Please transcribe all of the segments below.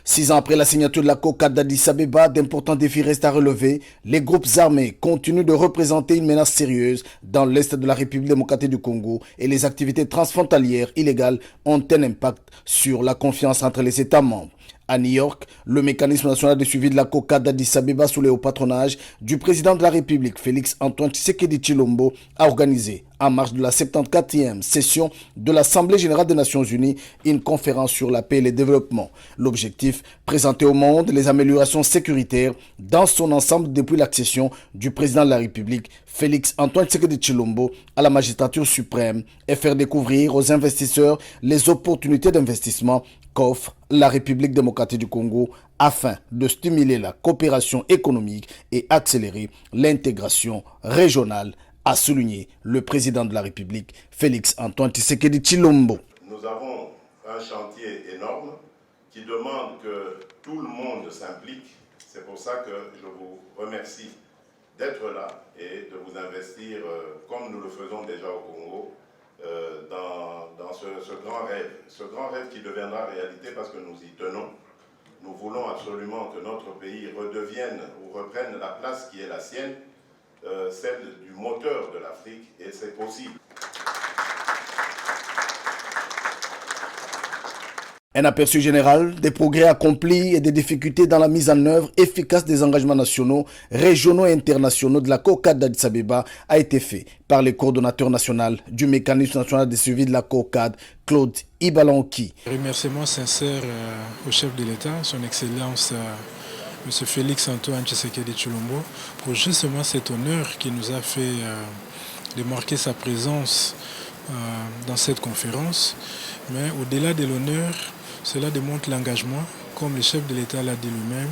6 ans après la signature de la COCAD d'Addis Abeba, d'importants défis restent à relever. Les groupes armés continuent de représenter une menace sérieuse dans l'est de la République démocratique du Congo et les activités transfrontalières illégales ont un impact sur la confiance entre les États membres. À New York, le mécanisme national de suivi de la COCAD d'Addis Abeba sous le patronage du président de la République, Félix Antoine Tshisekedi Tshilombo, a organisé, en marge de la 74e session de l'Assemblée générale des Nations unies, une conférence sur la paix et le développement. L'objectif, présenter au monde les améliorations sécuritaires dans son ensemble depuis l'accession du président de la République, Félix Antoine Tshisekedi Tshilombo, à la magistrature suprême et faire découvrir aux investisseurs les opportunités d'investissement qu'offre la République démocratique du Congo afin de stimuler la coopération économique et accélérer l'intégration régionale, a souligné le président de la République, Félix Antoine Tshisekedi Tshilombo. Nous avons un chantier énorme qui demande que tout le monde s'implique. C'est pour ça que je vous remercie d'être là et de vous investir comme nous le faisons déjà au Congo dans ce grand rêve qui deviendra réalité parce que nous y tenons. Nous voulons absolument que notre pays redevienne ou reprenne la place qui est la sienne, celle du moteur de l'Afrique, et c'est possible. Un aperçu général des progrès accomplis et des difficultés dans la mise en œuvre efficace des engagements nationaux, régionaux et internationaux de la COCAD d'Addis Abeba a été fait par le coordonnateur national du mécanisme national de suivi de la COCAD, Claude Ibalanki. Remerciements sincères au chef de l'État, son Excellence M. Félix Antoine Tshisekedi Tshilombo, pour justement cet honneur qui nous a fait de marquer sa présence dans cette conférence. Mais au-delà de l'honneur, cela démontre l'engagement, comme le chef de l'État l'a dit lui-même,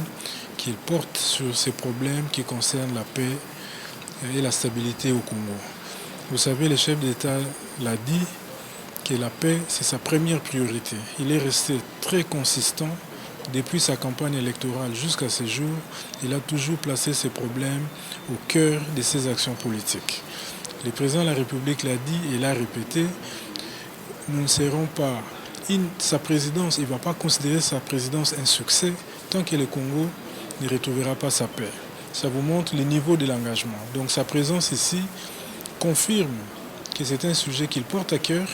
qu'il porte sur ces problèmes qui concernent la paix et la stabilité au Congo. Vous savez, le chef de l'État l'a dit, que la paix, c'est sa première priorité. Il est resté très consistant depuis sa campagne électorale jusqu'à ce jour. Il a toujours placé ces problèmes au cœur de ses actions politiques. Le président de la République l'a dit et l'a répété, nous ne serons pas... Sa présidence, il ne va pas considérer sa présidence un succès tant que le Congo ne retrouvera pas sa paix. Ça vous montre le niveau de l'engagement. Donc sa présence ici confirme que c'est un sujet qu'il porte à cœur,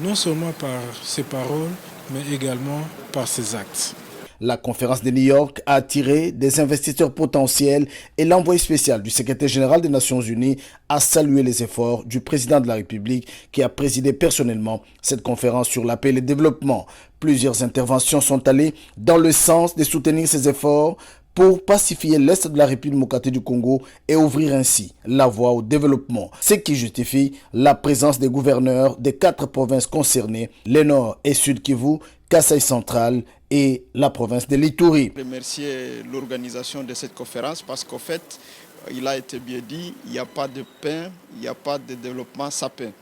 non seulement par ses paroles, mais également par ses actes. La conférence de New York a attiré des investisseurs potentiels et l'envoyé spécial du secrétaire général des Nations Unies a salué les efforts du président de la République qui a présidé personnellement cette conférence sur la paix et le développement. Plusieurs interventions sont allées dans le sens de soutenir ces efforts pour pacifier l'Est de la République démocratique du Congo et ouvrir ainsi la voie au développement. Ce qui justifie la présence des gouverneurs des 4 provinces concernées, le Nord et Sud Kivu, Kasaï central et la province de l'Ituri. Remercier l'organisation de cette conférence parce qu'en fait, il a été bien dit, il n'y a pas de paix, il n'y a pas de développement sans paix.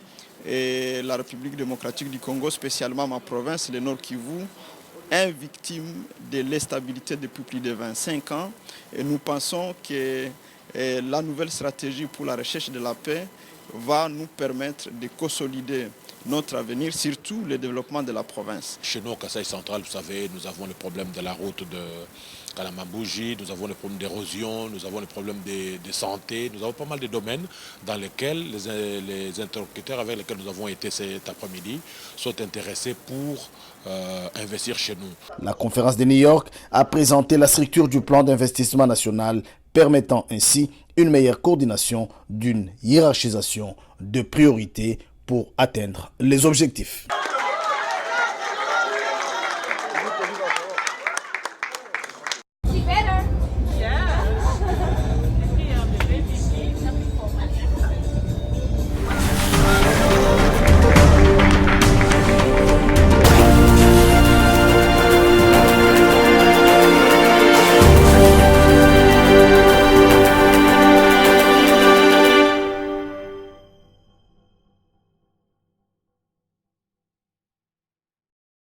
Et la République démocratique du Congo, spécialement ma province, le Nord Kivu, est victime de l'instabilité depuis plus de 25 ans. Et nous pensons que la nouvelle stratégie pour la recherche de la paix va nous permettre de consolider notre avenir, surtout le développement de la province. Chez nous, au Kasaï central, vous savez, nous avons le problème de la route de Kalamambouji, nous avons le problème d'érosion, nous avons le problème de santé, nous avons pas mal de domaines dans lesquels les interlocuteurs avec lesquels nous avons été cet après-midi sont intéressés pour investir chez nous. La conférence de New York a présenté la structure du plan d'investissement national permettant ainsi une meilleure coordination d'une hiérarchisation de priorités pour atteindre les objectifs.